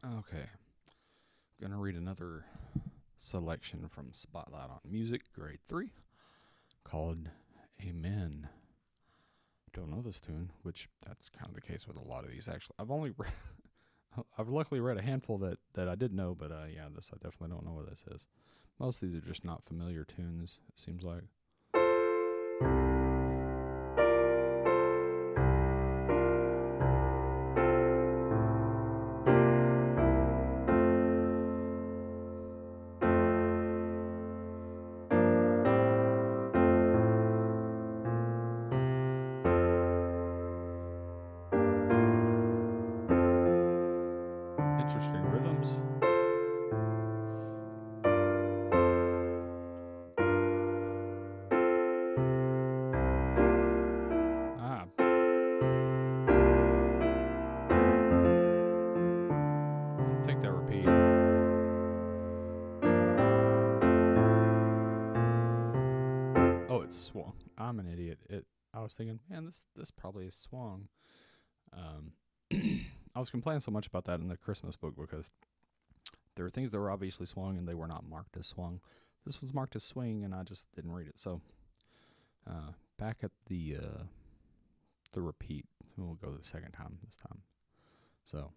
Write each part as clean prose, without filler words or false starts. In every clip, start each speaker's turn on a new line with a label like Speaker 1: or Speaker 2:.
Speaker 1: Okay, gonna read another selection from Spotlight on Music, Grade 3, called Amen. Don't know this tune, which that's kind of the case with a lot of these. Actually, I've luckily read a handful that I did know, but yeah, this I definitely don't know what this is. Most of these are just not familiar tunes. It seems like. Interesting rhythms. Ah, let's take that repeat. Oh, it's swung. I'm an idiot. I was thinking, man, this probably is swung. Um, I was complaining so much about that in the Christmas book because there were things that were obviously swung and they were not marked as swung. This was marked as swing, and I just didn't read it. So back at the repeat, we'll go the second time this time. So.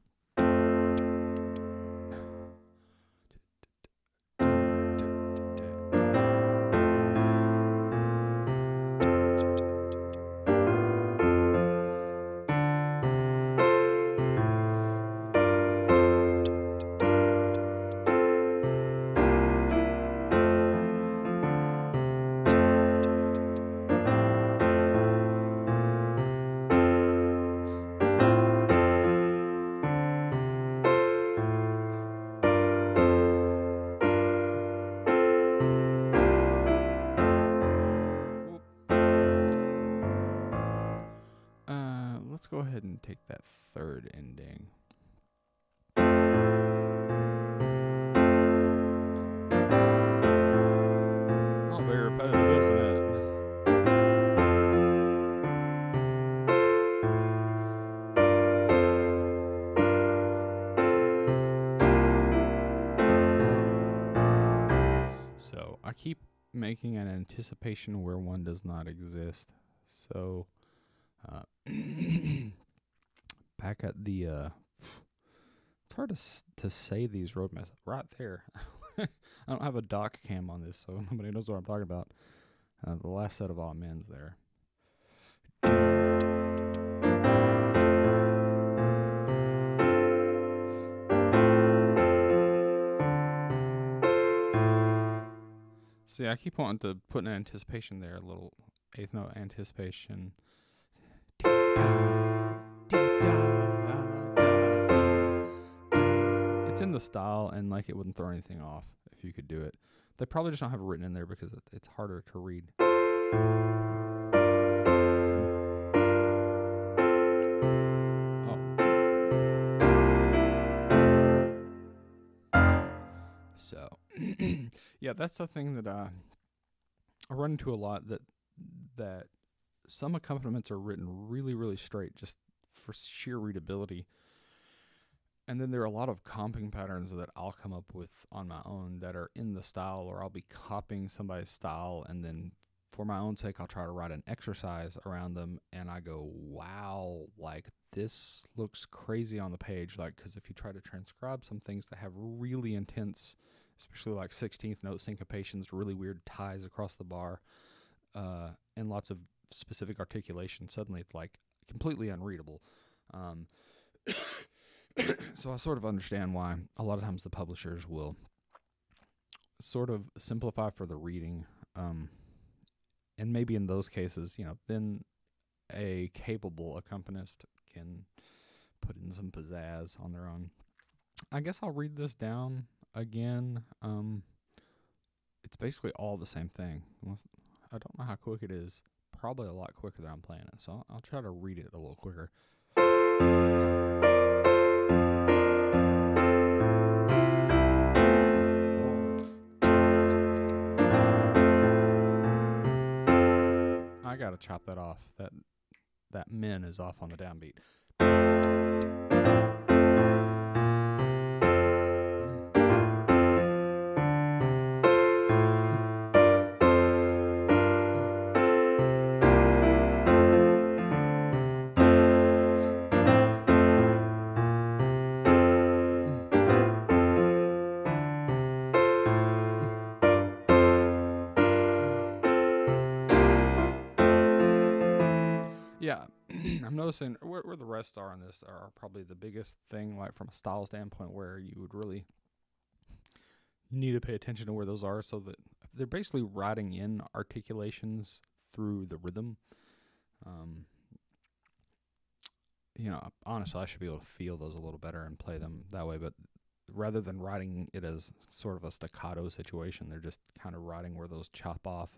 Speaker 1: Let's go ahead and take that third ending. Oh, very repetitive, isn't it? So I keep making an anticipation where one does not exist. So back at the it's hard to say these road mess right there. I don't have a doc cam on this, so nobody knows what I'm talking about. The last set of amens there. See, I keep wanting to put an anticipation there, a little eighth note anticipation. It's in the style, and like it wouldn't throw anything off if you could do it. They probably just don't have it written in there because it's harder to read. So, yeah, that's the thing that I run into a lot. That some accompaniments are written really, really straight, just for sheer readability. And then there are a lot of comping patterns that I'll come up with on my own that are in the style, or I'll be copying somebody's style, and then for my own sake, I'll try to write an exercise around them, and I go, wow, like this looks crazy on the page. Like, because if you try to transcribe some things that have really intense, especially like 16th note syncopations, really weird ties across the bar, and lots of specific articulation, suddenly it's like completely unreadable. Um, so I sort of understand why a lot of times the publishers will sort of simplify for the reading. And maybe in those cases, then a capable accompanist can put in some pizzazz on their own. I guess I'll read this down again. It's basically all the same thing. I don't know how quick it is. Probably a lot quicker than I'm playing it. So I'll try to read it a little quicker. I gotta chop that off. That min is off on the downbeat. Yeah, I'm noticing where the rest are on this are probably the biggest thing, like from a style standpoint, where you would really need to pay attention to where those are, so that they're basically writing in articulations through the rhythm. Um, honestly, I should be able to feel those a little better and play them that way. But rather than writing it as sort of a staccato situation, they're just kind of writing where those chop off,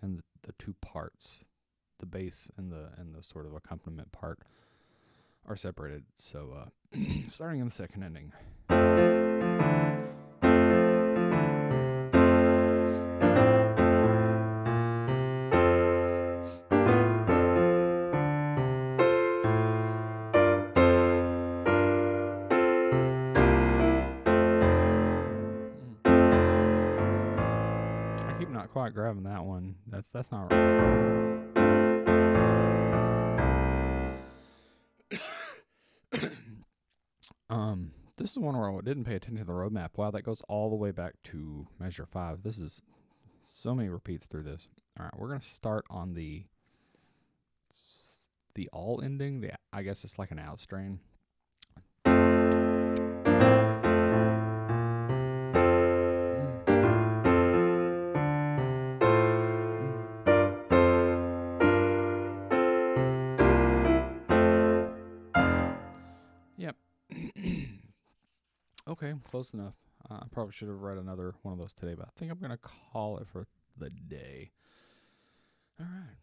Speaker 1: and the two parts, the bass and the sort of accompaniment part, are separated. So, starting in the second ending. I keep not quite grabbing that one. That's not this is one where I didn't pay attention to the roadmap. Wow, that goes all the way back to measure 5. This is so many repeats through this. All right, we're gonna start on the all ending. I guess it's like an out strain. Yep. Okay, close enough. I probably should have read another one of those today, but I think I'm going to call it for the day. All right.